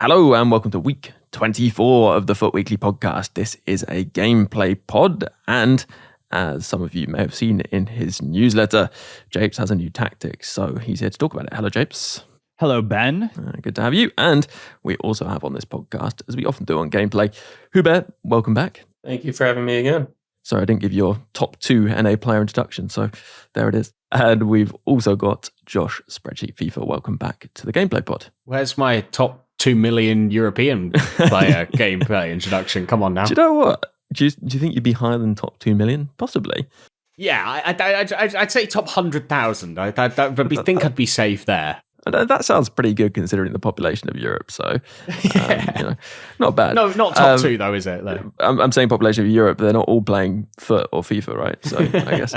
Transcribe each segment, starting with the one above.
Hello and welcome to week 24 of the FUT Weekly podcast. This is a gameplay pod, and as some of you may have seen in his newsletter, Japes has a new tactic, so he's here to talk about it. Hello, Japes. Hello, Ben. Good to have you. And we also have on this podcast, as we often do on gameplay, 𝗏𝘬𝘂. Welcome back. Thank you for having me again. Sorry, I didn't give your top 2 NA player introduction, so there it is. And we've also got Josh, SpreadsheetFIFA. Welcome back to the gameplay pod. Where's my top 2 million European player gameplay introduction? Come on now. Do you know what? Do you think you'd be higher than top 2 million? Possibly. Yeah, I'd say top 100,000. I think I'd be safe there. That sounds pretty good considering the population of Europe. So, not bad. No, not top 2 though, is it? I'm saying population of Europe, but they're not all playing FUT or FIFA, right? So I guess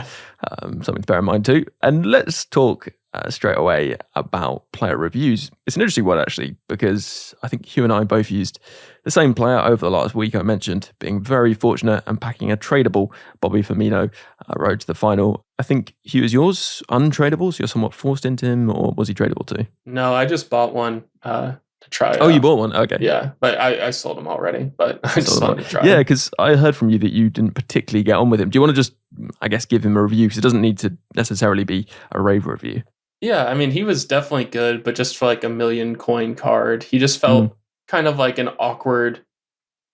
something to bear in mind too. And let's talk straight away about player reviews. It's an interesting one actually, because I think Hugh and I both used the same player over the last week. I mentioned being very fortunate and packing a tradable 𝘵𝘂 Firmino road to the final. I think, Hugh, is yours untradeable? So you're somewhat forced into him, or was he tradable too? No, I just bought one to try. Oh, you bought one? Okay. Yeah, but I sold him already, but I just wanted to try. Yeah, because I heard from you that you didn't particularly get on with him. Do you want to just, I guess, give him a review? Because it doesn't need to necessarily be a rave review. Yeah, I mean, he was definitely good, but just for like a million coin card, he just felt kind of like an awkward,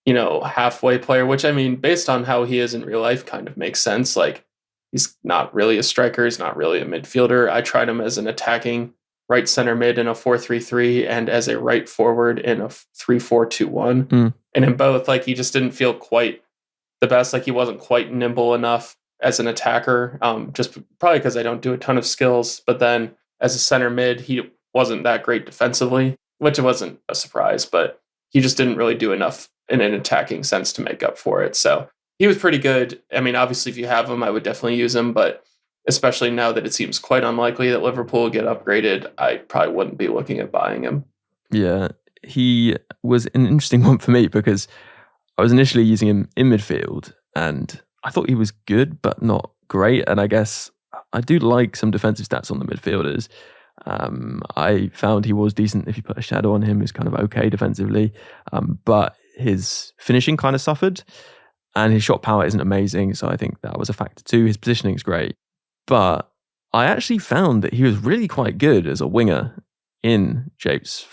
halfway player, which I mean, based on how he is in real life, kind of makes sense. Like, he's not really a striker. He's not really a midfielder. I tried him as an attacking right center mid in a 4-3-3 and as a right forward in a 3-4-2-1. And in both, like, he just didn't feel quite the best. Like, he wasn't quite nimble enough as an attacker, just probably because I don't do a ton of skills. But then as a center mid, he wasn't that great defensively, which wasn't a surprise, but he just didn't really do enough in an attacking sense to make up for it. So he was pretty good. I mean, obviously, if you have him, I would definitely use him, but especially now that it seems quite unlikely that Liverpool will get upgraded, I probably wouldn't be looking at buying him. Yeah, he was an interesting one for me because I was initially using him in midfield and I thought he was good, but not great. And I guess I do like some defensive stats on the midfielders. I found he was decent if you put a shadow on him. He's kind of okay defensively, but his finishing kind of suffered and his shot power isn't amazing. So I think that was a factor too. His positioning is great, but I actually found that he was really quite good as a winger in Japes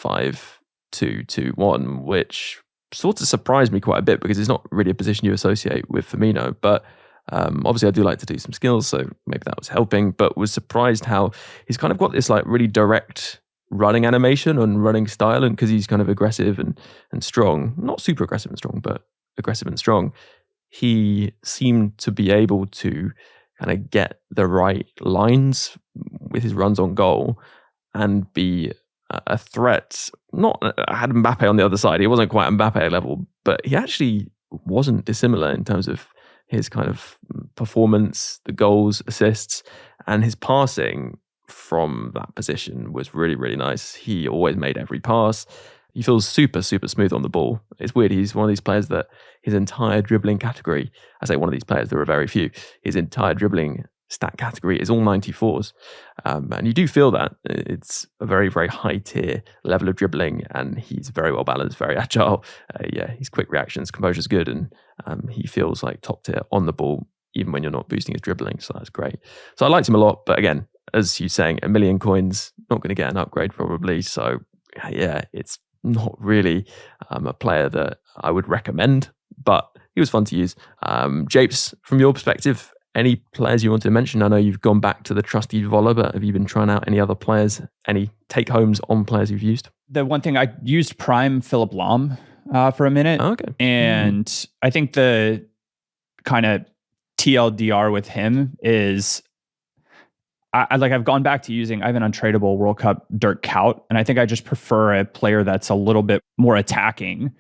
5-2-2-1, which sort of surprised me quite a bit because it's not really a position you associate with Firmino. But obviously I do like to do some skills, so maybe that was helping, but was surprised how he's kind of got this like really direct running animation and running style, and because he's kind of aggressive and strong, not super aggressive and strong, but aggressive and strong, he seemed to be able to kind of get the right lines with his runs on goal and be a threat. I had 𝗵𝘃𝘀 on the other side. He wasn't quite 𝗵𝘃𝘀 level, but he actually wasn't dissimilar in terms of his kind of performance, the goals, assists, and his passing from that position was really, really nice. He always made every pass. He feels super, super smooth on the ball. It's weird. He's one of these players that his entire dribbling category, I say one of these players, there are very few, his entire dribbling stat category is all 94s. And you do feel that. It's a very, very high tier level of dribbling, and he's very well balanced, very agile. His quick reactions, composure's good, and he feels like top tier on the ball, even when you're not boosting his dribbling. So that's great. So I liked him a lot, but again, as you're saying, a million coins, not going to get an upgrade probably. So yeah, it's not really a player that I would recommend, but he was fun to use. Japes, from your perspective, any players you want to mention? I know you've gone back to the trusty 𝘵𝘂, but have you been trying out any other players, any take-homes on players you've used? The one thing, I used Prime Philipp Lahm for a minute. Oh, okay. And I think the kind of TLDR with him is I've gone back to using, I have an untradeable World Cup Dirk Kuyt, and I think I just prefer a player that's a little bit more attacking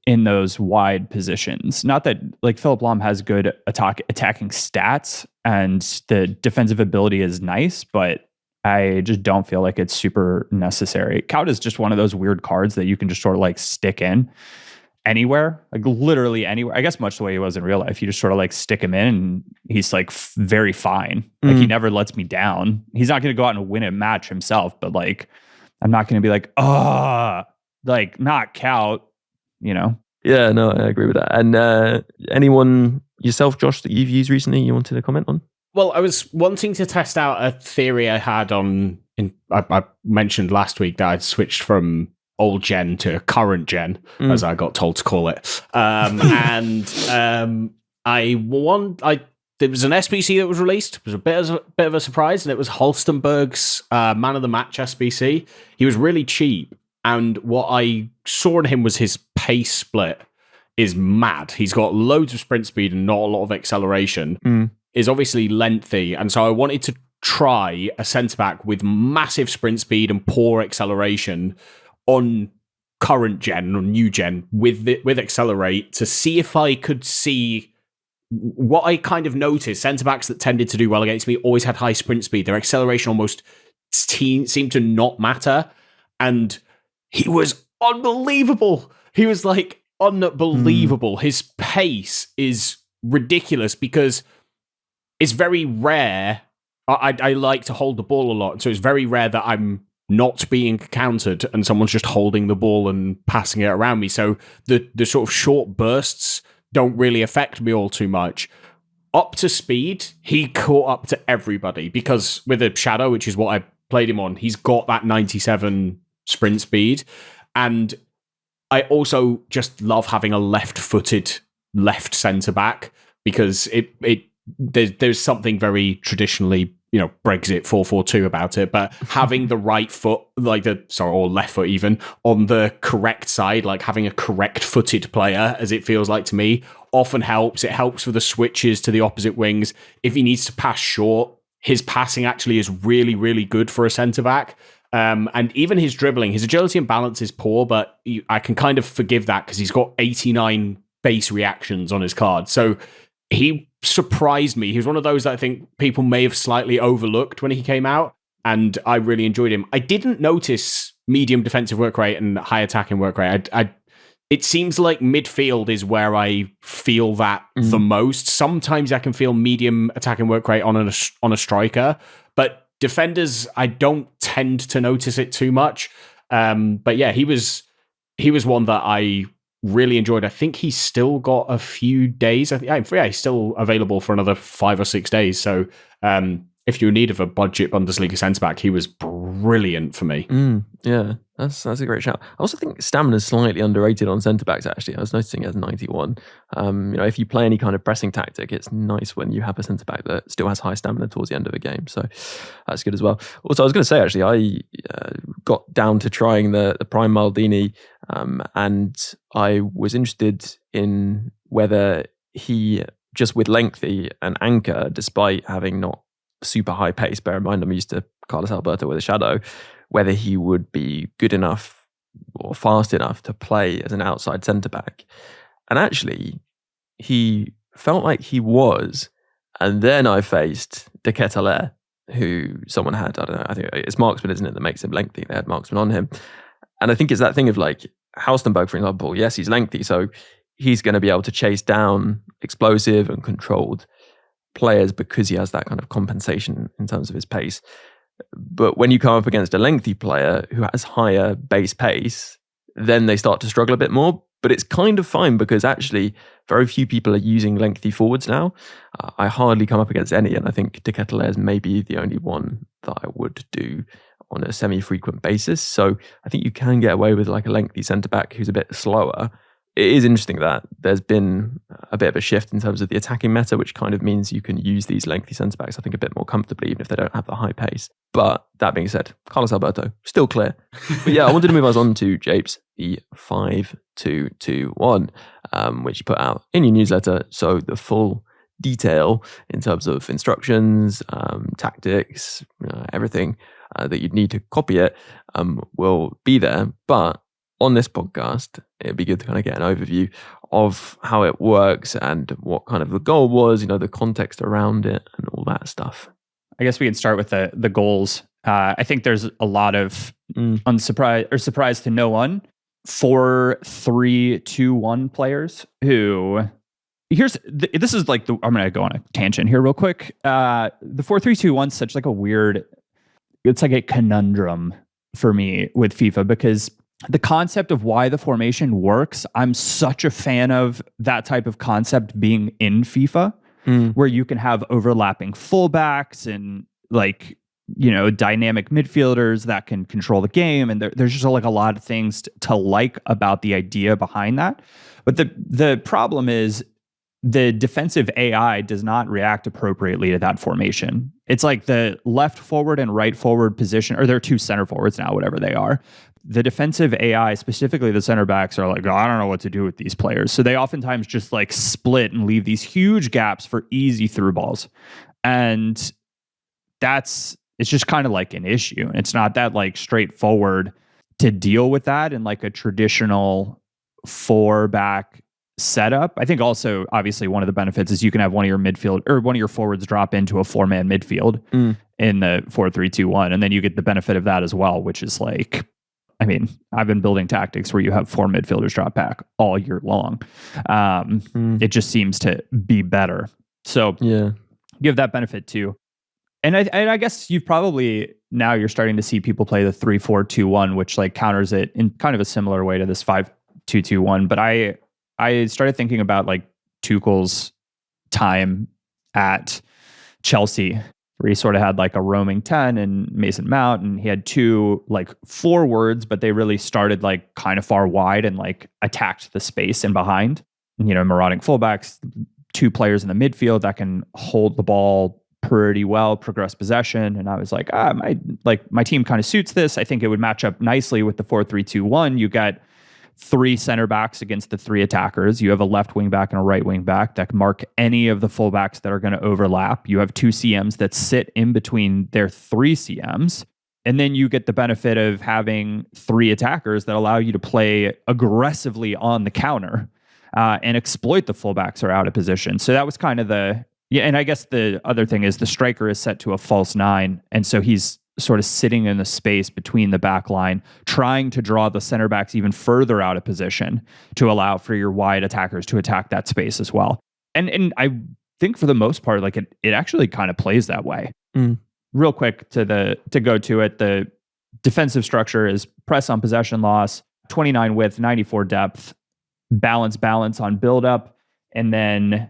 in those wide positions. Not that like Philipp Lahm has good attacking stats and the defensive ability is nice, but I just don't feel like it's super necessary. Kuyt is just one of those weird cards that you can just sort of like stick in anywhere, like literally anywhere. I guess much the way he was in real life. You just sort of like stick him in and he's like very fine. Like he never lets me down. He's not going to go out and win a match himself, but like I'm not going to be like, like not Kout, Yeah, no, I agree with that. And anyone yourself, Josh, that you've used recently you wanted to comment on? Well, I was wanting to test out a theory I had I mentioned last week that I'd switched from old gen to current gen, as I got told to call it. There was an SBC that was released. It was a bit of a surprise, and it was Halstenberg's Man of the Match SBC. He was really cheap, and what I saw in him was his pace split is mad. He's got loads of sprint speed and not a lot of acceleration. Is obviously lengthy, and so I wanted to try a centre-back with massive sprint speed and poor acceleration on current gen or new gen with accelerate to see if I could see what I kind of noticed. Centre-backs that tended to do well against me always had high sprint speed. Their acceleration almost seemed to not matter, and he was unbelievable. He was like unbelievable. His pace is ridiculous because it's very rare. I like to hold the ball a lot, so it's very rare that I'm not being countered and someone's just holding the ball and passing it around me. So the sort of short bursts don't really affect me all too much. Up to speed, he caught up to everybody because with a shadow, which is what I played him on, he's got that 97 sprint speed. And I also just love having a left-footed left centre-back because there's something very traditionally, Brexit 4-4-2 about it, but having the right foot, or left foot even, on the correct side, like having a correct-footed player, as it feels like to me, often helps. It helps with the switches to the opposite wings. If he needs to pass short, his passing actually is really, really good for a centre-back. And even his dribbling, his agility and balance is poor, but I can kind of forgive that because he's got 89 base reactions on his card. So he surprised me. He was one of those that I think people may have slightly overlooked when he came out, and I really enjoyed him. I didn't notice medium defensive work rate and high attacking work rate. It seems like midfield is where I feel that the most. Sometimes I can feel medium attacking work rate on a striker, but defenders, I don't tend to notice it too much. But yeah, he was one that I really enjoyed. I think he's still got a few days. He's still available for another 5 or 6 days. So if you're in need of a budget Bundesliga centre-back, he was brilliant for me. Yeah, that's a great shout. I also think stamina is slightly underrated on centre-backs, actually. I was noticing he has 91. If you play any kind of pressing tactic, it's nice when you have a centre-back that still has high stamina towards the end of a game. So that's good as well. Also, I was going to say, actually, I got down to trying the Prime Maldini, and I was interested in whether he, just with lengthy and anchor, despite having not super high pace, bear in mind I'm used to Carlos Alberto with a shadow, whether he would be good enough or fast enough to play as an outside centre-back. And actually, he felt like he was. And then I faced 𝘬𝘃𝗃, who someone had, I don't know, I think it's marksman, isn't it, that makes him lengthy. They had marksman on him. And I think it's that thing of like, Halstenberg, for example, yes, he's lengthy, so he's going to be able to chase down explosive and controlled players because he has that kind of compensation in terms of his pace. But when you come up against a lengthy player who has higher base pace, then they start to struggle a bit more. But it's kind of fine because actually very few people are using lengthy forwards now. I hardly come up against any, and I think 𝘬𝘃𝗃 is maybe the only one that I would do on a semi-frequent basis. So I think you can get away with like a lengthy centre-back who's a bit slower. It is interesting that there's been a bit of a shift in terms of the attacking meta, which kind of means you can use these lengthy centre-backs, I think, a bit more comfortably, even if they don't have the high pace. But that being said, Carlos Alberto, still clear. But yeah, I wanted to move us on to Japes, the 5221, which you put out in your newsletter. So the full detail in terms of instructions, tactics, everything that you'd need to copy it will be there. But on this podcast, it'd be good to kind of get an overview of how it works and what kind of the goal was, the context around it and all that stuff. I guess we can start with the goals. I think there's a lot of surprise to no one 4-3-2-1 players who this is like I'm going to go on a tangent here real quick. The 4-3-2-1 is such like a weird, it's like a conundrum for me with FIFA because the concept of why the formation works, I'm such a fan of that type of concept being in FIFA, where you can have overlapping fullbacks and like, you know, dynamic midfielders that can control the game. And there's just like a lot of things to like about the idea behind that. But the problem is the defensive AI does not react appropriately to that formation. It's like the left forward and right forward position, or they're two center forwards now, whatever they are. The defensive AI, specifically the center backs, are like, oh, I don't know what to do with these players. So they oftentimes just like split and leave these huge gaps for easy through balls. And it's just kind of like an issue. And it's not that like straightforward to deal with that in like a traditional 4-back setup. I think also, obviously, one of the benefits is you can have one of your midfield or one of your forwards drop into a 4-man midfield in the 4-3-2-1. And then you get the benefit of that as well, which is like, I mean, I've been building tactics where you have 4 midfielders drop back all year long. It just seems to be better. So you have that benefit too. And I guess you've probably, now you're starting to see people play the 3-4-2-1, which like counters it in kind of a similar way to this 5-2-2-1. But I started thinking about like Tuchel's time at Chelsea, where he sort of had like a roaming 10 and Mason Mount, and he had 2 like forwards, but they really started like kind of far wide and like attacked the space in behind. You know, marauding fullbacks, 2 players in the midfield that can hold the ball pretty well, progress possession. And I was like, my team kind of suits this. I think it would match up nicely with the 4-3-2-1. You got 3 center backs against the 3 attackers. You have a left wing back and a right wing back that can mark any of the fullbacks that are going to overlap. You have 2 CMs that sit in between their 3 CMs. And then you get the benefit of having 3 attackers that allow you to play aggressively on the counter and exploit the fullbacks are out of position. So that was kind of and I guess the other thing is the striker is set to a false 9. And so he's sort of sitting in the space between the back line, trying to draw the center backs even further out of position to allow for your wide attackers to attack that space as well. And I think for the most part, like it actually kind of plays that way. Real quick to go to it, the defensive structure is press on possession loss, 29 width, 94 depth, balance on build up, and then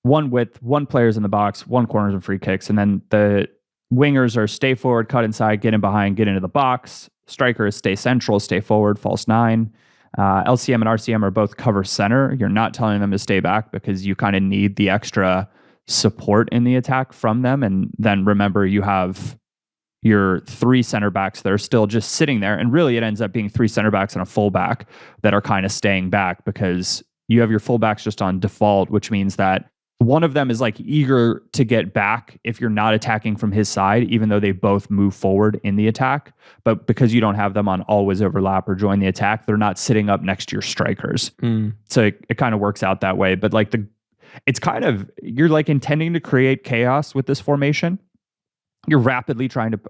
1 width, 1 players in the box, 1 corners and free kicks, and then the wingers are stay forward, cut inside, get in behind, get into the box. Striker is stay central, stay forward, false 9. LCM and RCM are both cover center. You're not telling them to stay back because you kind of need the extra support in the attack from them. And then remember, you have your 3 center backs that are still just sitting there. And really, it ends up being 3 center backs and a fullback that are kind of staying back because you have your fullbacks just on default, which means that one of them is like eager to get back if you're not attacking from his side, even though they both move forward in the attack. But because you don't have them on always overlap or join the attack, they're not sitting up next to your strikers. So it kind of works out that way. But like it's kind of, you're like intending to create chaos with this formation. You're rapidly trying to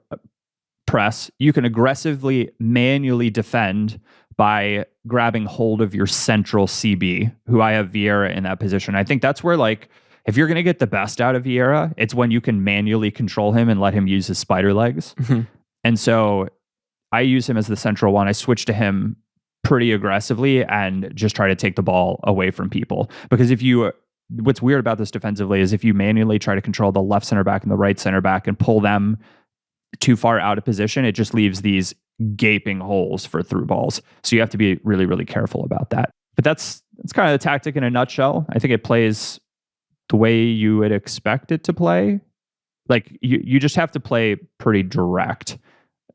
press. You can aggressively manually defend by grabbing hold of your central CB, who I have Vieira in that position. I think that's where, like, if you're going to get the best out of Vieira, it's when you can manually control him and let him use his spider legs. And so I use him as the central one. I switch to him pretty aggressively and just try to take the ball away from people. Because what's weird about this defensively is if you manually try to control the left center back and the right center back and pull them too far out of position, it just leaves these gaping holes for through balls. So you have to be really, really careful about that. But that's kind of the tactic in a nutshell. I think it plays the way you would expect it to play. Like you just have to play pretty direct,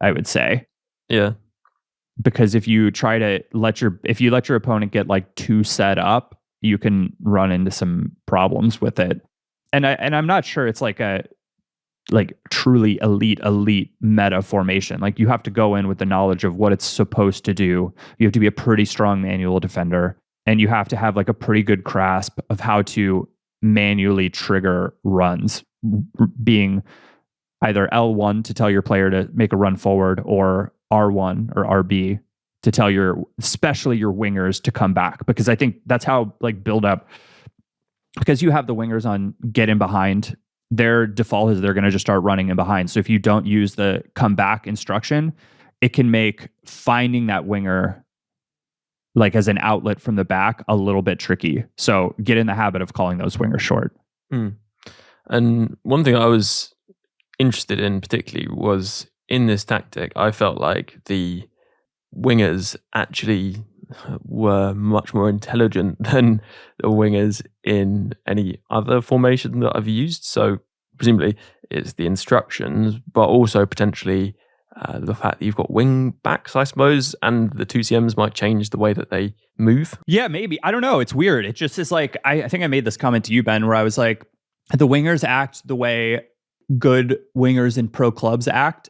I would say. Yeah. Because if you try to let your opponent get like too set up, you can run into some problems with it. And I'm not sure it's like a truly elite meta formation. Like you have to go in with the knowledge of what it's supposed to do. You have to be a pretty strong manual defender, and you have to have like a pretty good grasp of how to manually trigger runs, being either L1 to tell your player to make a run forward, or R1 or RB to tell especially your wingers to come back. Because I think that's how like build up, because you have the wingers on get in behind, their default is they're going to just start running in behind. So if you don't use the come back instruction, it can make finding that winger like as an outlet from the back a little bit tricky. So get in the habit of calling those wingers short. And one thing I was interested in particularly was in this tactic, I felt like the wingers actually were much more intelligent than the wingers in any other formation that I've used. So presumably it's the instructions, but also potentially the fact that you've got wing backs, I suppose, and the two CMs might change the way that they move. Yeah, maybe. I don't know. It's weird. It just is like, I think I made this comment to you, Ben, where I was like, the wingers act the way good wingers in pro clubs act,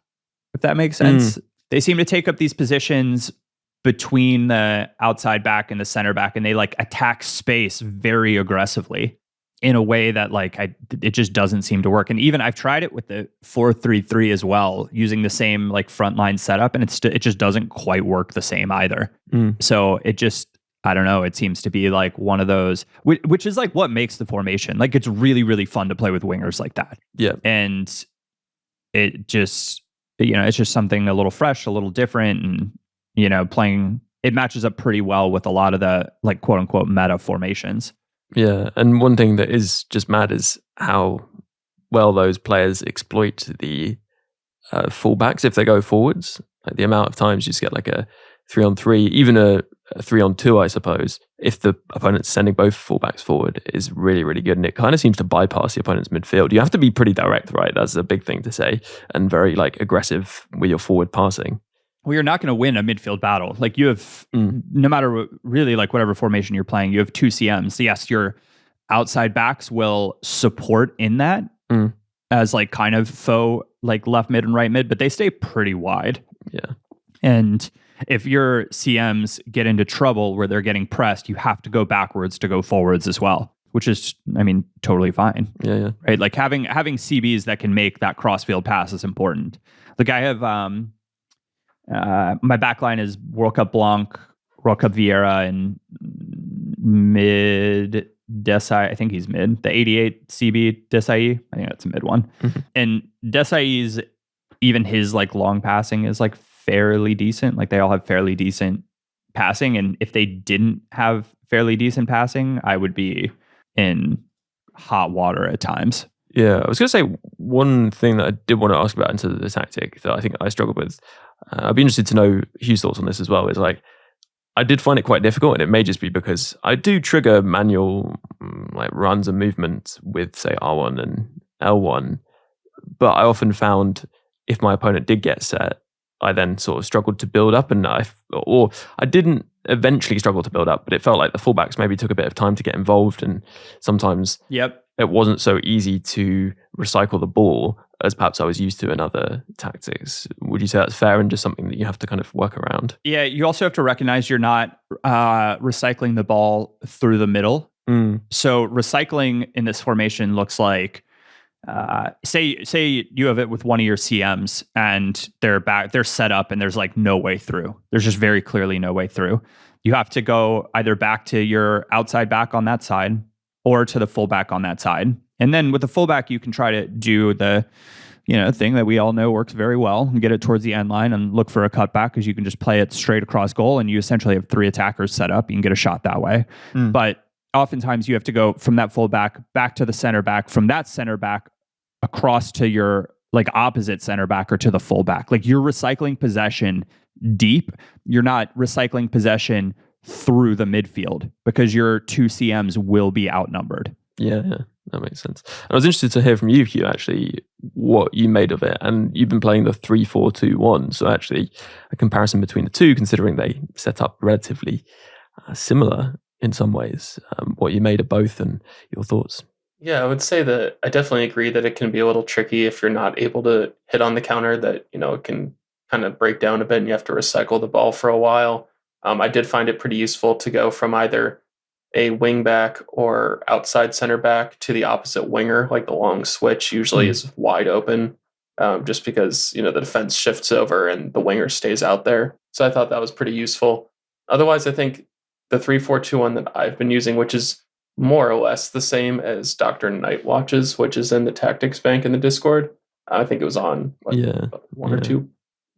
if that makes sense. They seem to take up these positions between the outside back and the center back, and they like attack space very aggressively in a way that like it just doesn't seem to work. And even I've tried it with the 4-3-3 as well, using the same like frontline setup, and it just doesn't quite work the same either. So it just, I don't know, it seems to be like one of those, which is like what makes the formation. Like it's really, really fun to play with wingers like that. Yeah. And it just, it's just something a little fresh, a little different, and, playing, it matches up pretty well with a lot of the like quote unquote meta formations. Yeah. And one thing that is just mad is how well those players exploit the fullbacks if they go forwards. Like the amount of times you just get like a 3-on-3, even a 3-on-2, I suppose, if the opponent's sending both fullbacks forward, is really, really good. And it kind of seems to bypass the opponent's midfield. You have to be pretty direct, right? That's a big thing to say, and very like aggressive with your forward passing. Well, you're not going to win a midfield battle. Like you have, no matter really like whatever formation you're playing, you have two CMs. Yes, your outside backs will support in that as like kind of faux like left mid and right mid, but they stay pretty wide. Yeah. And if your CMs get into trouble where they're getting pressed, you have to go backwards to go forwards as well, which is, I mean, totally fine. Yeah. Right? Like having CBs that can make that cross-field pass is important. Like I have, my backline is World Cup Blanc, World Cup Vieira, and mid 𝘵𝘚ci. I think he's mid. The 88 CB 𝘵𝘚ci. I think that's a mid one. And 𝘵𝘚ci's, even his like long passing is like fairly decent. Like they all have fairly decent passing. And if they didn't have fairly decent passing, I would be in hot water at times. Yeah, I was going to say one thing that I did want to ask about into the tactic that I think I struggled with. I'd be interested to know Hugh's thoughts on this as well. Is like, I did find it quite difficult, and it may just be because I do trigger manual like runs and movements with say R1 and L1, but I often found if my opponent did get set, I then sort of struggled to build up, and I didn't eventually struggle to build up, but it felt like the fullbacks maybe took a bit of time to get involved, and sometimes it wasn't so easy to recycle the ball as perhaps I was used to in other tactics. Would you say that's fair and just something that you have to kind of work around? Yeah, you also have to recognize you're not recycling the ball through the middle. So recycling in this formation looks like, say you have it with one of your CMs and they're set up and there's like no way through. There's just very clearly no way through. You have to go either back to your outside back on that side or to the fullback on that side. And then with the fullback, you can try to do the thing that we all know works very well and get it towards the end line and look for a cutback, because you can just play it straight across goal and you essentially have three attackers set up. You can get a shot that way. But oftentimes you have to go from that fullback back to the center back, from that center back across to your like opposite center back or to the fullback. Like you're recycling possession deep. You're not recycling possession through the midfield because your two CMs will be outnumbered. Yeah, that makes sense. And I was interested to hear from you, Hugh, actually, what you made of it. And you've been playing the 3-4-2-1. So actually a comparison between the two, considering they set up relatively similar in some ways, what you made of both and your thoughts. Yeah, I would say that I definitely agree that it can be a little tricky if you're not able to hit on the counter, that, it can kind of break down a bit and you have to recycle the ball for a while. I did find it pretty useful to go from either a wing back or outside center back to the opposite winger. Like the long switch usually is wide open, just because, the defense shifts over and the winger stays out there. So I thought that was pretty useful. Otherwise, I think the 3-4-2-1 that I've been using, which is more or less the same as Dr. Nightwatch's, which is in the tactics bank in the Discord. I think it was on one or two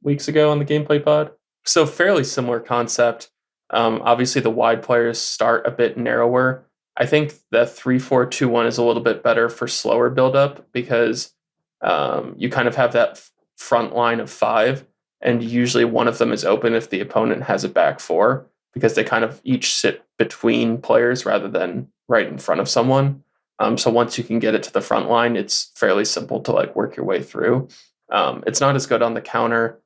weeks ago on the gameplay pod. So fairly similar concept. Obviously, the wide players start a bit narrower. I think the 3-4-2-1 is a little bit better for slower buildup because you kind of have that front line of 5, and usually one of them is open if the opponent has a back 4, because they kind of each sit between players rather than right in front of someone. So once you can get it to the front line, it's fairly simple to like work your way through. It's not as good on the counter,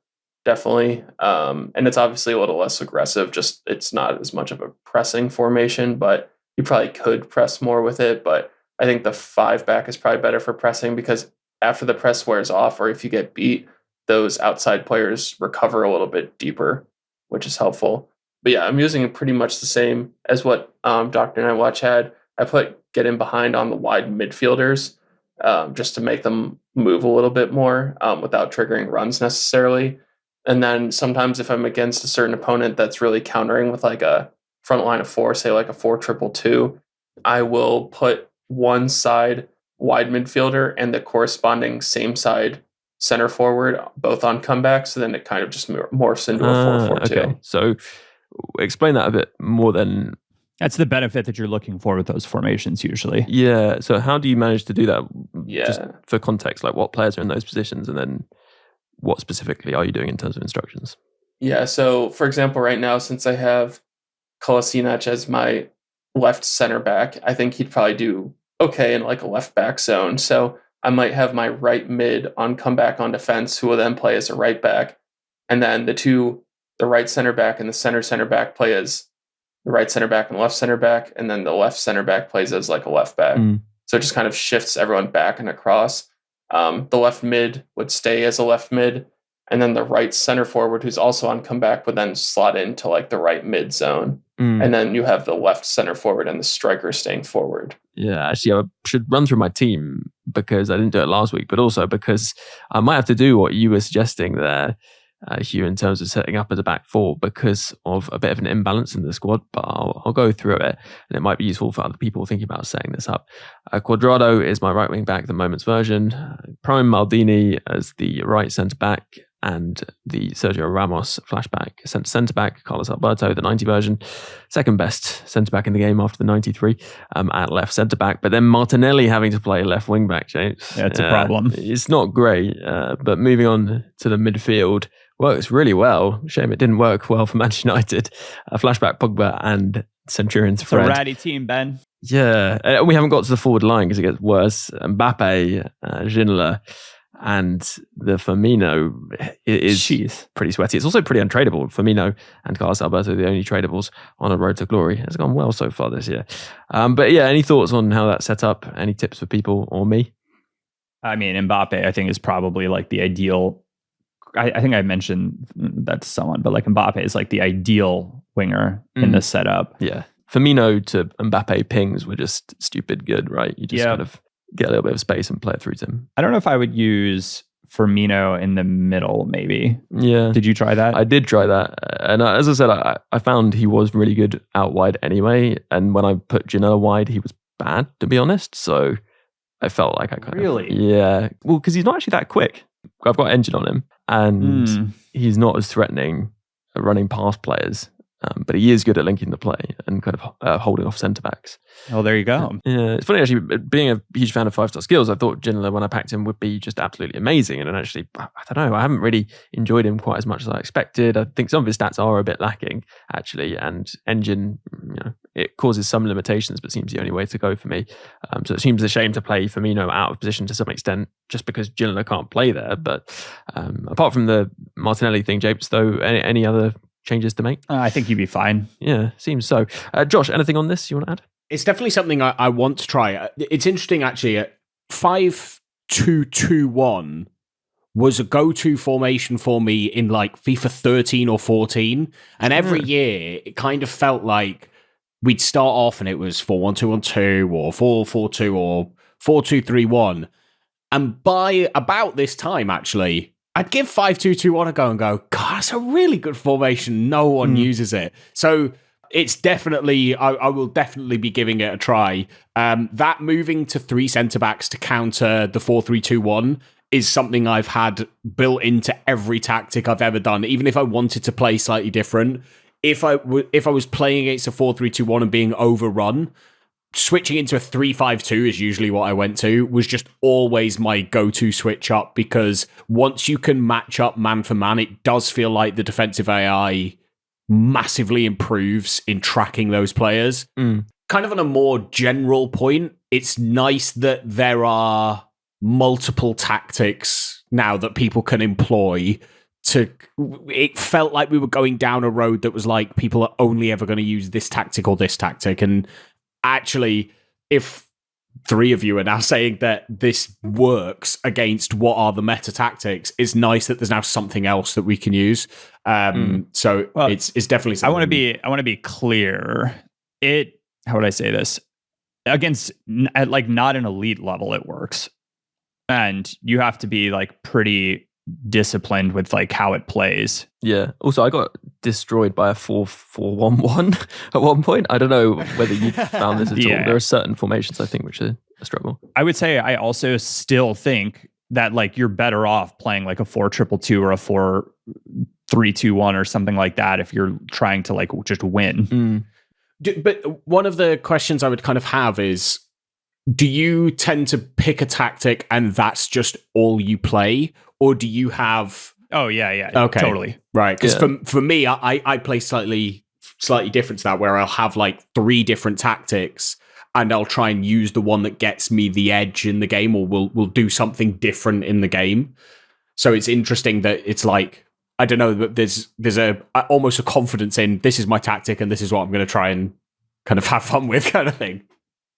definitely. And it's obviously a little less aggressive, just it's not as much of a pressing formation, but you probably could press more with it. But I think the 5 back is probably better for pressing, because after the press wears off, or if you get beat, those outside players recover a little bit deeper, which is helpful. But yeah, I'm using pretty much the same as what Dr. Nightwatch had. I put get in behind on the wide midfielders just to make them move a little bit more without triggering runs necessarily. And then sometimes if I'm against a certain opponent that's really countering with like a front line of 4, say like a 4-2-2, I will put one side wide midfielder and the corresponding same side center forward both on comeback. So then it kind of just morphs into a 4-4-2. Okay. So explain that a bit more then. That's the benefit that you're looking for with those formations usually. Yeah. So how do you manage to do that? Yeah. Just for context, like what players are in those positions, and then what specifically are you doing in terms of instructions? Yeah. So for example, right now, since I have 𝘂𝘂 as my left center back, I think he'd probably do okay in like a left back zone. So I might have my right mid on comeback on defense, who will then play as a right back. And then the right center back and the center back play as the right center back and left center back, and then the left center back plays as like a left back. So it just kind of shifts everyone back and across. The left mid would stay as a left mid, and then the right center forward, who's also on comeback, would then slot into like the right mid zone. And then you have the left center forward and the striker staying forward. Yeah, actually, I should run through my team because I didn't do it last week, but also because I might have to do what you were suggesting there, Hugh, in terms of setting up as a back 4 because of a bit of an imbalance in the squad, but I'll go through it, and it might be useful for other people thinking about setting this up. 𝘂𝘂 is my right wing back, the moment's version. Prime Maldini as the right centre back, and the Sergio Ramos flashback centre back, Carlos Alberto, the 90 version. Second best centre back in the game after the 93 at left centre back. But then Martinelli having to play left wing back, Japes. Yeah, it's a problem. It's not great, but moving on to the midfield, works really well. Shame it didn't work well for Manchester United. Flashback Pogba and Centurion's It's a Fred. ratty team, Ben. Yeah, we haven't got to the forward line because it gets worse. Mbappe, Ginla, and the Firmino is pretty sweaty. It's also pretty untradeable. Firmino and Carlos Alberto are the only tradables on a road to glory. It's gone well so far this year. But yeah, any thoughts on how that's set up? Any tips for people or me? I mean, Mbappe, I think, is probably like the ideal. I think I mentioned that to someone, but like Mbappe is like the ideal winger in this setup. Yeah. Firmino to Mbappe pings were just stupid good, right? You just kind of get a little bit of space and play it through to him. I don't know if I would use Firmino in the middle, maybe. Yeah. Did you try that? I did try that. And as I said, I found he was really good out wide anyway. And when I put Ginella wide, he was bad, to be honest. So I felt like I kind Really? of... Yeah. Well, because he's not actually that quick. I've got engine on him. And he's not as threatening at running past players. But he is good at linking the play and kind of holding off centre backs. Oh, there you go. Yeah, it's funny actually. Being a huge fan of 5-star skills, I thought Ginella, when I packed him, would be just absolutely amazing. And then actually, I don't know, I haven't really enjoyed him quite as much as I expected. I think some of his stats are a bit lacking actually, and engine, it causes some limitations, but seems the only way to go for me. So it seems a shame to play Firmino out of position to some extent, just because Ginella can't play there. But apart from the Martinelli thing, Japes, though, any other changes to make? I think you'd be fine. Yeah, seems so. Josh, anything on this you want to add? It's definitely something I want to try. It's interesting, actually. 5-2-2-1 was a go-to formation for me in like FIFA 13 or 14. And every year, it kind of felt like we'd start off and it was 4-1-2-1-2 or 4-4-2 or 4-2-3-1. And by about this time, actually, I'd give 5-2-2-1 a go and go, God, that's a really good formation. No one uses it. So it's definitely, I will definitely be giving it a try. That moving to 3 centre-backs to counter the 4-3-2-1 is something I've had built into every tactic I've ever done. Even if I wanted to play slightly different, if I was playing against a 4-3-2-1 and being overrun, switching into a 3-5-2 is usually what I went to, was just always my go-to switch up, because once you can match up man for man, it does feel like the defensive AI massively improves in tracking those players. Kind of on a more general point, it's nice that there are multiple tactics now that people can employ. It felt like we were going down a road that was like, people are only ever going to use this tactic or this tactic. And actually, if 3 of you are now saying that this works against what are the meta tactics, it's nice that there's now something else that we can use. So it's definitely something. I want to be clear. How would I say this? Against at like not an elite level, it works. And you have to be like pretty disciplined with like how it plays. Yeah. Also, I got destroyed by a 4-4-1-1 at one point. I don't know whether you found this at all. There are certain formations, I think, which are a struggle. I would say I also still think that like you're better off playing like a 4-2-2 or a 4-3-2-1 or something like that if you're trying to like just win. But one of the questions I would kind of have is, do you tend to pick a tactic and that's just all you play? Or do you have... Oh, yeah. Okay. Totally. Right. Because for me, I play slightly different to that, where I'll have like 3 different tactics and I'll try and use the one that gets me the edge in the game, or will do something different in the game. So it's interesting that it's like, I don't know, but there's almost a confidence in, this is my tactic and this is what I'm going to try and kind of have fun with, kind of thing.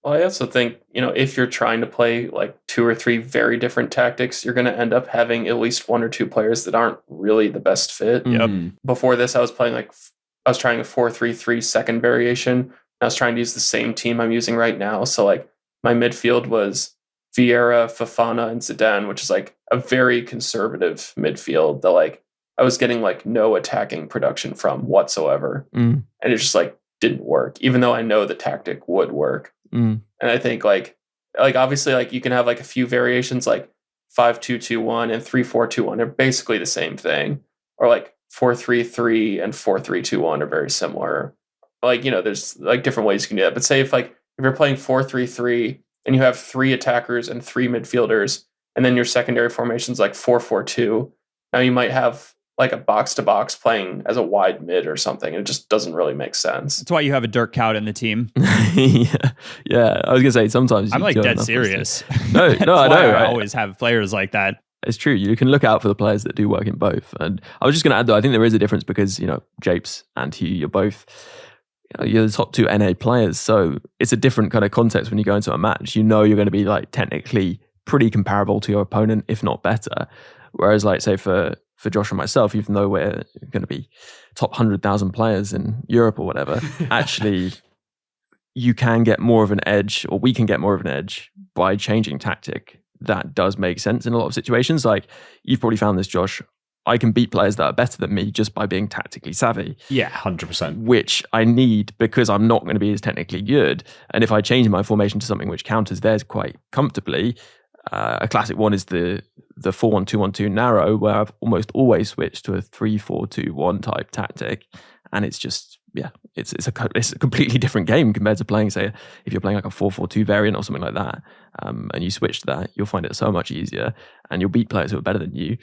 Well, I also think, if you're trying to play like 2 or 3 very different tactics, you're going to end up having at least 1 or 2 players that aren't really the best fit. Yep. Before this, I was trying a 4-3-3 second variation. I was trying to use the same team I'm using right now. So like my midfield was Vieira, Fofana, and Zidane, which is like a very conservative midfield that like I was getting like no attacking production from whatsoever. And it just like didn't work, even though I know the tactic would work. And I think like obviously like you can have like a few variations, like 5-2-2-1 and 3-4-2-1 are basically the same thing, or like 4-3-3 and 4-3-2-1 are very similar. Like, there's like different ways you can do that. But say if you're playing 4-3-3 and you have 3 attackers and 3 midfielders, and then your secondary formation's like 4-4-2, now you might have like a box-to-box playing as a wide mid or something. It just doesn't really make sense. That's why you have a 𝘠𝘃 in the team. Yeah. I was gonna say sometimes I'm like dead serious. No, I know. I always have players like that. It's true. You can look out for the players that do work in both. And I was just gonna add though, I think there is a difference because Japes and 𝘃, you're both you're the top 2 NA players, so it's a different kind of context when you go into a match. You're going to be like technically pretty comparable to your opponent, if not better. Whereas like say for Josh and myself, even though we're going to be top 100,000 players in Europe or whatever, actually you can get more of an edge, or we can get more of an edge by changing tactic. That does make sense in a lot of situations. Like you've probably found this, Josh. I can beat players that are better than me just by being tactically savvy. Yeah, 100%. Which I need because I'm not going to be as technically good. And if I change my formation to something which counters theirs quite comfortably, a classic one is the 4-1-2-1-2 narrow, where I've almost always switched to a 3-4-2-1 type tactic, and it's just it's a completely different game compared to playing, say, if you're playing like a 4-4-2 variant or something like that, and you switch to that, you'll find it so much easier, and you'll beat players who are better than you.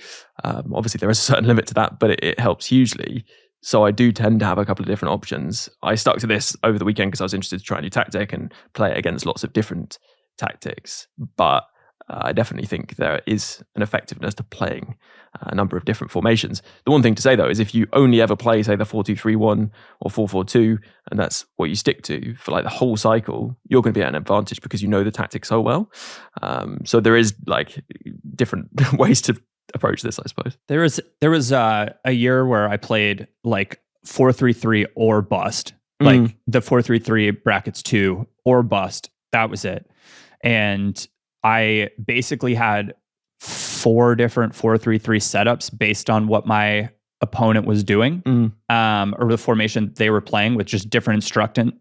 Obviously, there is a certain limit to that, but it helps hugely. So I do tend to have a couple of different options. I stuck to this over the weekend because I was interested to try a new tactic and play it against lots of different tactics, but I definitely think there is an effectiveness to playing a number of different formations. The one thing to say though is if you only ever play, say, the 4-2-3-1 or 4-4-2, and that's what you stick to for like the whole cycle, you're going to be at an advantage because you know the tactic so well. So there is like different ways to approach this, I suppose. There was a year where I played like 4-3-3 or bust, like the 4-3-3 brackets 2 or bust. That was it. And I basically had 4 different 4-3-3 setups based on what my opponent was doing, or the formation they were playing, with just different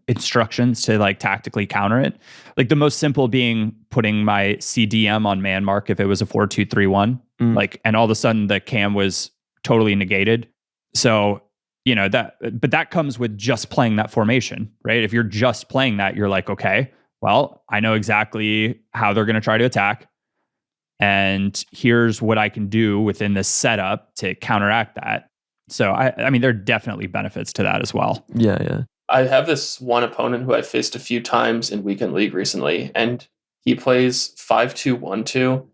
instructions to like tactically counter it. Like the most simple being putting my CDM on man mark if it was a 4-2-3-1, like, and all of a sudden the cam was totally negated. So, you know, but that comes with just playing that formation, right? If you're just playing that, you're like, okay, well, I know exactly how they're going to try to attack. And here's what I can do within this setup to counteract that. So, I mean, there are definitely benefits to that as well. Yeah. I have this one opponent who I faced a few times in Weekend League recently, and he plays 5-2-1-2,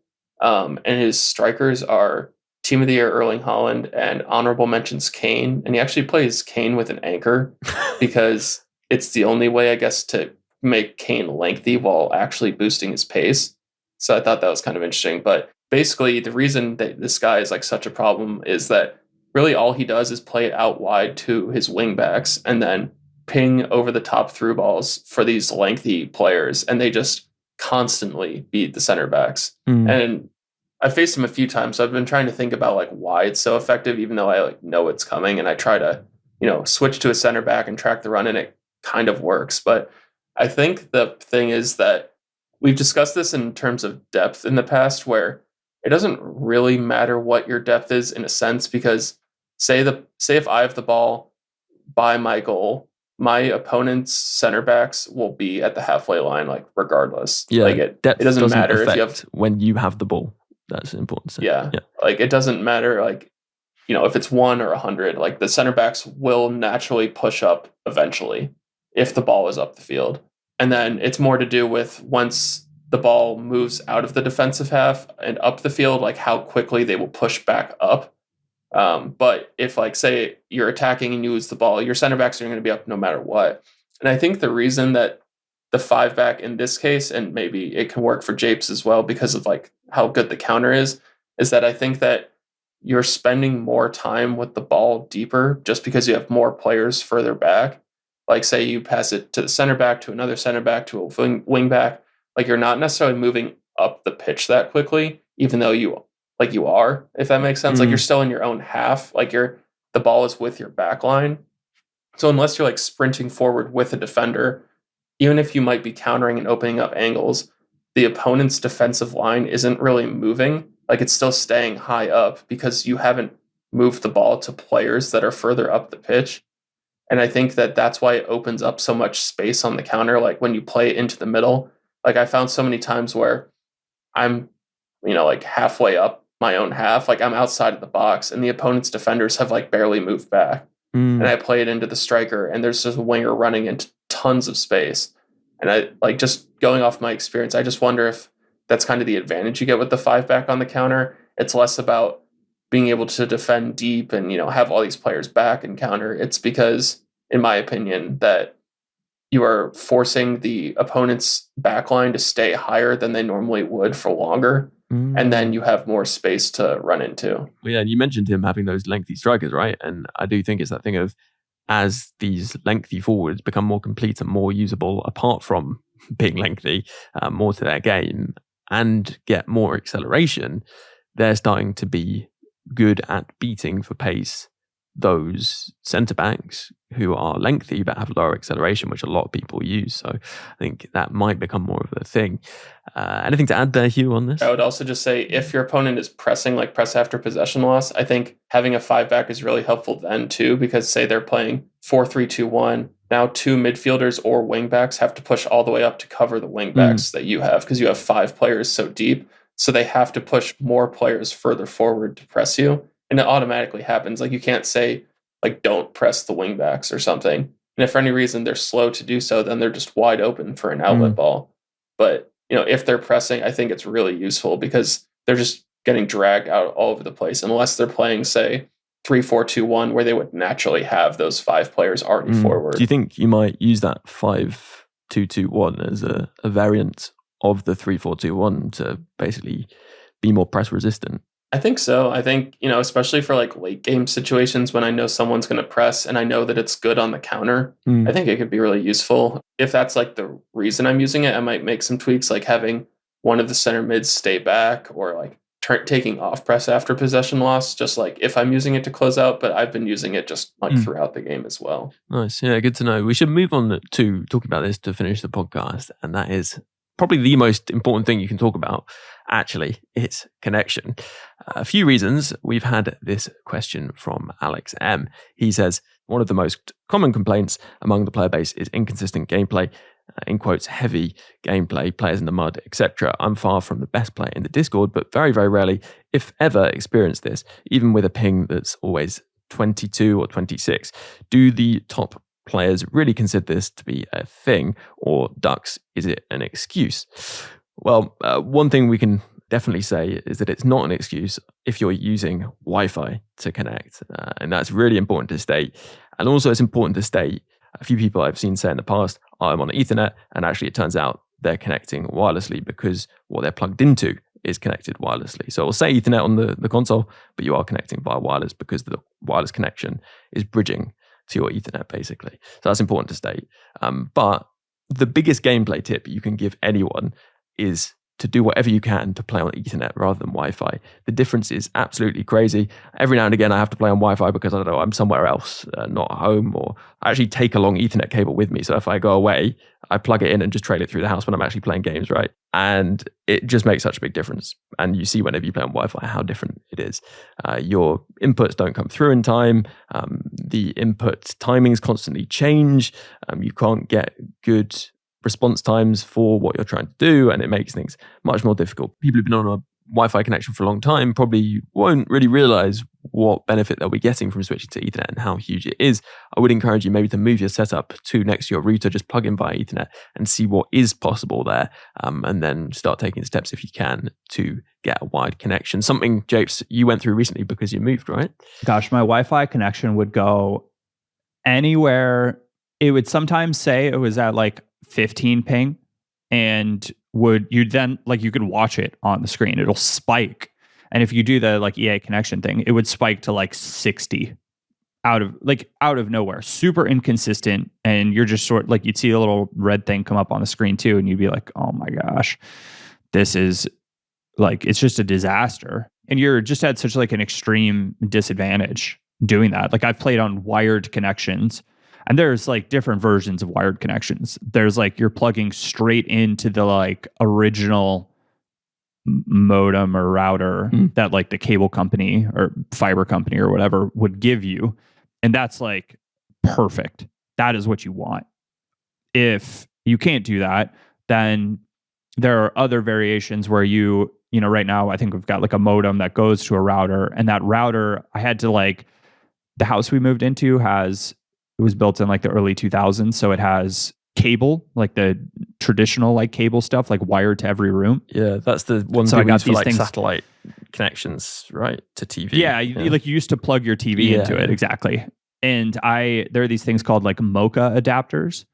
and his strikers are Team of the Year Erling Haaland and honorable mentions Kane. And he actually plays Kane with an anchor because it's the only way, I guess, to make Kane lengthy while actually boosting his pace. So I thought that was kind of interesting. But basically, the reason that this guy is like such a problem is that really all he does is play it out wide to his wing backs and then ping over the top through balls for these lengthy players. And they just constantly beat the center backs. And I faced him a few times, so I've been trying to think about like why it's so effective, even though I like know it's coming, and I try to, you know, switch to a center back and track the run, and it kind of works. But I think the thing is that we've discussed this in terms of depth in the past, where it doesn't really matter what your depth is in a sense, because say if I have the ball by my goal, my opponent's center backs will be at the halfway line, like regardless. Yeah, like it doesn't matter if you have when you have the ball. That's important. Yeah. Like it doesn't matter, like, you know, if it's 1 or 100, like the center backs will naturally push up eventually if the ball is up the field. And then it's more to do with once the ball moves out of the defensive half and up the field, like how quickly they will push back up. But if, like, say you're attacking and you lose the ball, your center backs are going to be up no matter what. And I think the reason that the 5-back in this case, and maybe it can work for Japes as well because of like how good the counter is that I think that you're spending more time with the ball deeper just because you have more players further back. Like say you pass it to the center back, to another center back, to a wing back, like you're not necessarily moving up the pitch that quickly, even though you are, if that makes sense. Like you're still in your own half, like the ball is with your back line. So unless you're like sprinting forward with a defender, even if you might be countering and opening up angles, the opponent's defensive line isn't really moving. Like it's still staying high up because you haven't moved the ball to players that are further up the pitch. And I think that that's why it opens up so much space on the counter. Like when you play it into the middle, like I found so many times where I'm, you know, like halfway up my own half, like I'm outside of the box and the opponent's defenders have like barely moved back. And I play it into the striker and there's just a winger running into tons of space. And I like, just going off my experience, I just wonder if that's kind of the advantage you get with the 5-back on the counter. It's less about being able to defend deep and, you know, have all these players back and counter. It's because, in my opinion, that you are forcing the opponent's backline to stay higher than they normally would for longer. And then you have more space to run into. Well, yeah, and you mentioned him having those lengthy strikers, right? And I do think it's that thing of, as these lengthy forwards become more complete and more usable, apart from being lengthy, more to their game, and get more acceleration, they're starting to be good at beating for pace those centre backs who are lengthy but have lower acceleration, which a lot of people use. So I think that might become more of a thing. Anything to add there, Hugh, on this? I would also just say, if your opponent is pressing, like press after possession loss, I think having a 5-back is really helpful then too, because say they're playing 4-3-2-1, now 2 midfielders or wing backs have to push all the way up to cover the wing backs that you have, because you have 5 players so deep. So they have to push more players further forward to press you. And it automatically happens. Like you can't say, like, don't press the wing backs or something. And if for any reason they're slow to do so, then they're just wide open for an outlet ball. But, you know, if they're pressing, I think it's really useful because they're just getting dragged out all over the place, unless they're playing, say, 3-4-2-1, where they would naturally have those 5 players already forward. Do you think you might use that 5-2-2-1 as a variant of the 3-4-2-1 to basically be more press resistant? I think so. I think, you know, especially for like late game situations when I know someone's going to press and I know that it's good on the counter, I think it could be really useful. If that's like the reason I'm using it, I might make some tweaks, like having one of the center mids stay back, or like taking off press after possession loss, just like if I'm using it to close out, but I've been using it just like throughout the game as well. Nice. Yeah, good to know. We should move on to talking about this to finish the podcast. And that is probably the most important thing you can talk about, actually. It's connection. A few reasons. We've had this question from Alex M. He says, one of the most common complaints among the player base is inconsistent gameplay, in quotes, heavy gameplay, players in the mud, etc. I'm far from the best player in the Discord, but very, very rarely, if ever, experience this, even with a ping that's always 22 or 26. Do the top players really consider this to be a thing, or 𝗪𝘃𝗀, is it an excuse? Well, one thing we can definitely say is that it's not an excuse if you're using Wi-Fi to connect, and that's really important to state. And also it's important to state, a few people I've seen say in the past, I'm on Ethernet, and actually it turns out they're connecting wirelessly because what they're plugged into is connected wirelessly. So it'll say Ethernet on the console, but you are connecting via wireless because the wireless connection is bridging to your Ethernet, basically. So that's important to state. But the biggest gameplay tip you can give anyone is to do whatever you can to play on Ethernet rather than Wi-Fi. The difference is absolutely crazy. Every now and again, I have to play on Wi-Fi because, I don't know, I'm somewhere else, not home, or I actually take a long Ethernet cable with me. So if I go away, I plug it in and just trail it through the house when I'm actually playing games, right? And it just makes such a big difference. And you see whenever you play on Wi-Fi how different it is. Your inputs don't come through in time. The input timings constantly change. You can't get good response times for what you're trying to do, and it makes things much more difficult. People who've been on a Wi-Fi connection for a long time probably won't really realize what benefit they'll be getting from switching to Ethernet and how huge it is. I would encourage you maybe to move your setup to next to your router, just plug in via Ethernet and see what is possible there, and then start taking steps if you can to get a wide connection. Something, Japes, you went through recently because you moved, right? Gosh, my Wi-Fi connection would go anywhere. It would sometimes say it was at like 15 ping, and you could watch it on the screen. It'll spike. And if you do the like EA connection thing, it would spike to like 60 out of nowhere. Super inconsistent. And you're just you'd see a little red thing come up on the screen too. And you'd be like, oh my gosh, this is like, it's just a disaster. And you're just at such like an extreme disadvantage doing that. Like I've played on wired connections, and there's like different versions of wired connections. There's like you're plugging straight into the like original modem or router that like the cable company or fiber company or whatever would give you. And that's like perfect. That is what you want. If you can't do that, then there are other variations where you know, right now I think we've got like a modem that goes to a router, and that router, I had to like, the house we moved into it was built in like the early 2000s. So it has cable, like the traditional like cable stuff, like wired to every room. Yeah, that's the one so thing I got for these like things, satellite connections, right? To TV. Yeah, like you used to plug your TV into it. Exactly. And there are these things called like 𝗏𝗀 adapters.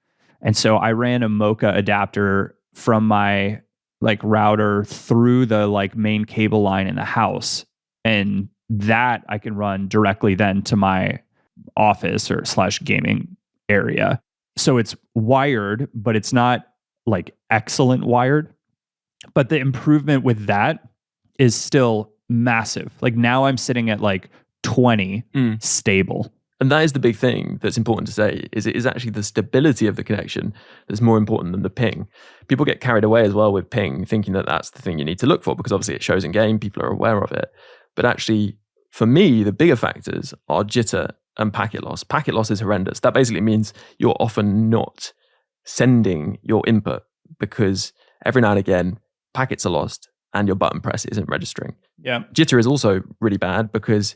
And so I ran a 𝗏𝗀 adapter from my like router through the like main cable line in the house. And that I can run directly then to my office or / gaming area. So it's wired, but it's not like excellent wired. But the improvement with that is still massive. Like now I'm sitting at like 20 stable. And that is the big thing that's important to say, is it is actually the stability of the connection that's more important than the ping. People get carried away as well with ping, thinking that that's the thing you need to look for, because obviously it shows in game, people are aware of it. But actually, for me, the bigger factors are jitter and packet loss. Packet loss is horrendous. That basically means you're often not sending your input because every now and again, packets are lost and your button press isn't registering. Yeah. Jitter is also really bad because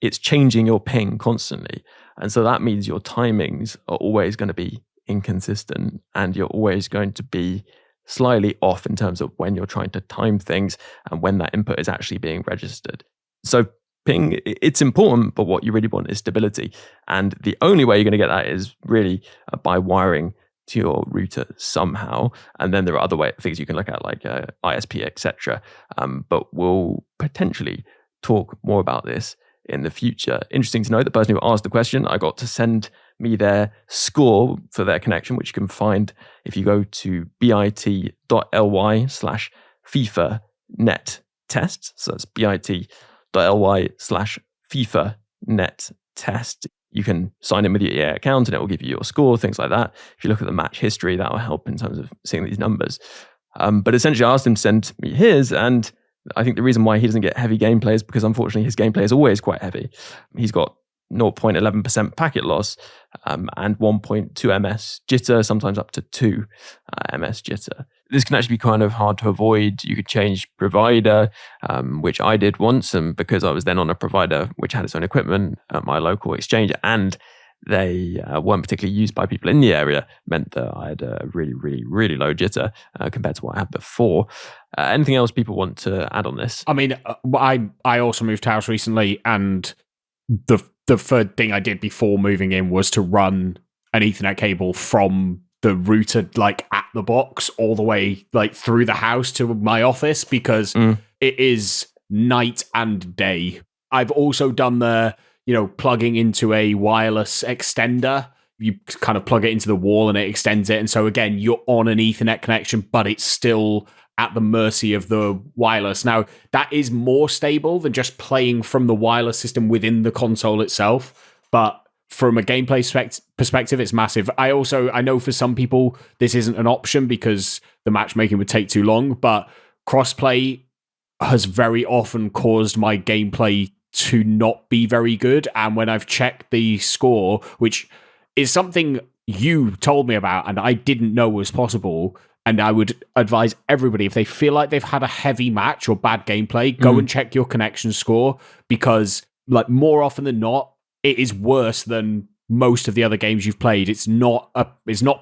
it's changing your ping constantly. And so that means your timings are always going to be inconsistent, and you're always going to be slightly off in terms of when you're trying to time things and when that input is actually being registered. So ping, it's important, but what you really want is stability. And the only way you're going to get that is really by wiring to your router somehow. And then there are other things you can look at, like ISP, etc. But we'll potentially talk more about this in the future. Interesting to know, the person who asked the question, I got to send me their score for their connection, which you can find if you go to bit.ly/FIFA net test. So that's bit.ly/FIFA net test. You can sign in with your EA account and it will give you your score, things like that. If you look at the match history, that will help in terms of seeing these numbers. But essentially I asked him to send me his, and I think the reason why he doesn't get heavy gameplay is because unfortunately his gameplay is always quite heavy. He's got 0.11% packet loss and 1.2 ms jitter, sometimes up to 2 ms jitter. This can actually be kind of hard to avoid. You could change provider, which I did once, and because I was then on a provider which had its own equipment at my local exchange, and they weren't particularly used by people in the area, meant that I had a really, really, really low jitter compared to what I had before. Anything else people want to add on this? I mean, I also moved house recently, and the third thing I did before moving in was to run an Ethernet cable from the router like at the box all the way like through the house to my office, because it is night and day. I've also done the, plugging into a wireless extender. You kind of plug it into the wall and it extends it. And so again, you're on an Ethernet connection, but it's still at the mercy of the wireless. Now, that is more stable than just playing from the wireless system within the console itself. But from a gameplay perspective, it's massive. I know for some people, this isn't an option because the matchmaking would take too long, but crossplay has very often caused my gameplay to not be very good. And when I've checked the score, which is something you told me about and I didn't know was possible, and I would advise everybody, if they feel like they've had a heavy match or bad gameplay, go and check your connection score, because like more often than not, it is worse than most of the other games you've played. It's not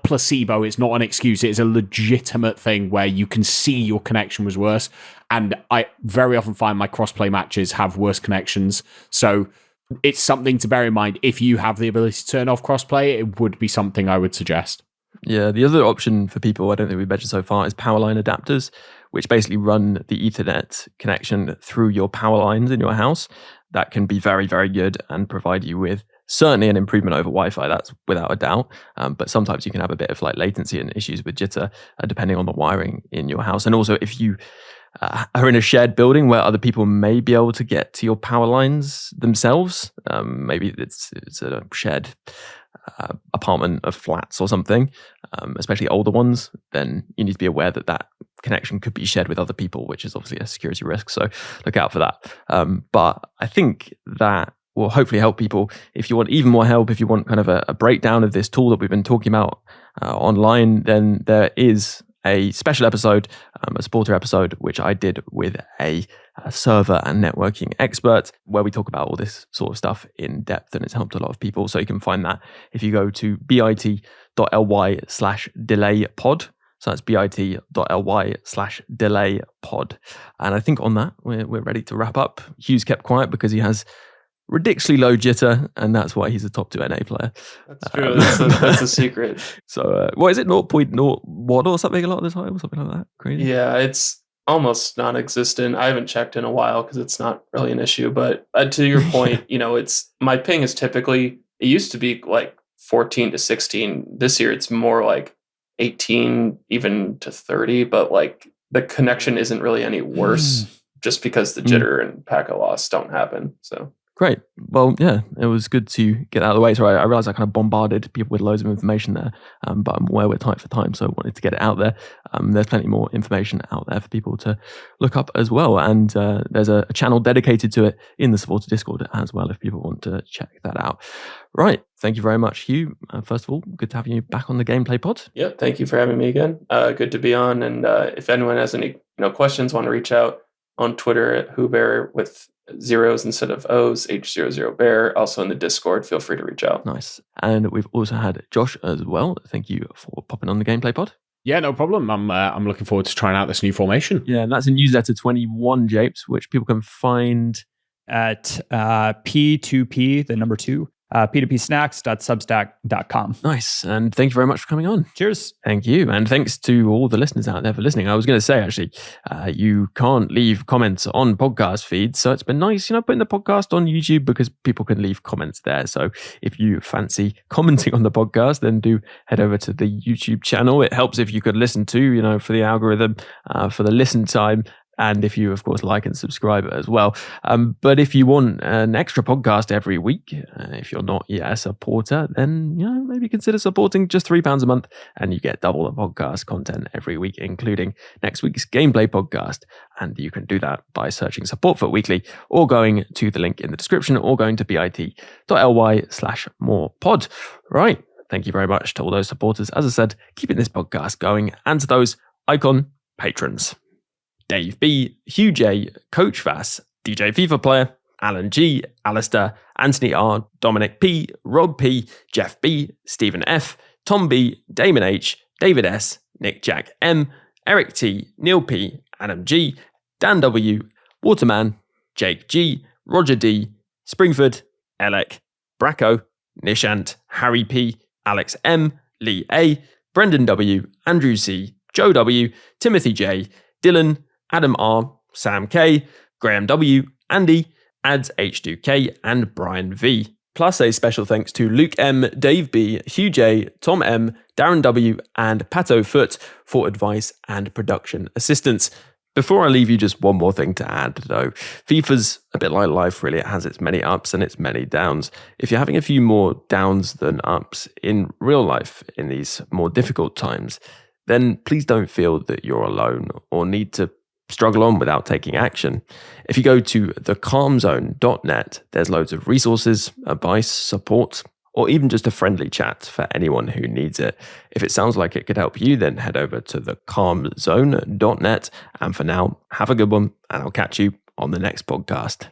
placebo. It's not an excuse. It is a legitimate thing where you can see your connection was worse. And I very often find my crossplay matches have worse connections. So it's something to bear in mind. If you have the ability to turn off crossplay, it would be something I would suggest. Yeah, the other option for people I don't think we've mentioned so far is power line adapters, which basically run the Ethernet connection through your power lines in your house. That can be very, very good and provide you with certainly an improvement over Wi-Fi, that's without a doubt. But sometimes you can have a bit of like latency and issues with jitter depending on the wiring in your house. And also if you are in a shared building where other people may be able to get to your power lines themselves, maybe it's a shared apartment of flats or something, especially older ones, then you need to be aware that connection could be shared with other people, which is obviously a security risk. So look out for that. But I think that will hopefully help people. If you want even more help, if you want kind of a breakdown of this tool that we've been talking about online, then there is a special episode, a supporter episode, which I did with a server and networking expert, where we talk about all this sort of stuff in depth, and it's helped a lot of people. So you can find that if you go to bit.ly/delaypod. So that's bit.ly/delaypod. And I think on that, we're ready to wrap up. Hugh's kept quiet because he has ridiculously low jitter, and that's why he's a top 2 NA player. That's true. That's a secret. So what is it, 0.01 or something a lot of the time, or something like that? Crazy. Yeah, it's almost non-existent. I haven't checked in a while because it's not really an issue. But to your point, it's my ping is typically, it used to be like 14 to 16. This year it's more like 18 even to 30, but like the connection isn't really any worse just because the jitter and packet loss don't happen. So great. Well, yeah, it was good to get out of the way. So I realized I kind of bombarded people with loads of information there, but I'm aware we're tight for time, so I wanted to get it out there. There's plenty more information out there for people to look up as well, and there's a channel dedicated to it in the supporter Discord as well if people want to check that out. Right. Thank you very much, Hugh. First of all, good to have you back on the Gameplay Pod. Yeah, thank you for having me again. Good to be on, and if anyone has any questions, want to reach out on Twitter at 𝘭𝘪𝘬𝘦 with zeros instead of O's, 𝘍0𝘍𝘪. Also in the Discord, feel free to reach out. Nice. And we've also had Josh as well. Thank you for popping on the Gameplay Pod. Yeah, no problem. I'm looking forward to trying out this new formation. Yeah, and that's in newsletter 21, Japes, which people can find at P2P, the number 2, p2psnacks.substack.com. Nice. And thank you very much for coming on. Cheers. Thank you. And thanks to all the listeners out there for listening. I was going to say, actually, you can't leave comments on podcast feeds. So it's been nice, putting the podcast on YouTube because people can leave comments there. So if you fancy commenting on the podcast, then do head over to the YouTube channel. It helps if you could listen to, for the algorithm, for the listen time. And if you, of course, like and subscribe as well. But if you want an extra podcast every week, if you're not yet a supporter, then maybe consider supporting just £3 a month, and you get double the podcast content every week, including next week's gameplay podcast. And you can do that by searching Support Foot Weekly, or going to the link in the description, or going to bit.ly/morepod. Right. Thank you very much to all those supporters, as I said, keeping this podcast going, and to those icon patrons. Dave B, 𝘬𝘬𝘦, Coach Vass, DJ FIFA Player, Alan G, Alistair, Anthony R, Dominic P, Rob P, Jeff B, Stephen F, Tom B, Damon H, David S, Nick Jack M, Eric T, Neil P, Adam G, Dan W, Waterman, Jake G, Roger D, Springford, Elec, Bracco, Nishant, Harry P, Alex M, Lee A, Brendan W, Andrew C, Joe W, Timothy J, Dylan, Adam R, Sam K, Graham W, Andy, Ads H2K, and Brian V. Plus a special thanks to Luke M, Dave B, Hugh J, Tom M, Darren W, and Pato Foot for advice and production assistance. Before I leave you, just one more thing to add, though. FIFA's a bit like life, really. It has its many ups and its many downs. If you're having a few more downs than ups in real life in these more difficult times, then please don't feel that you're alone or need to struggle on without taking action. If you go to thecalmzone.net, there's loads of resources, advice, support, or even just a friendly chat for anyone who needs it. If it sounds like it could help you, then head over to thecalmzone.net. And for now, have a good one, and I'll catch you on the next podcast.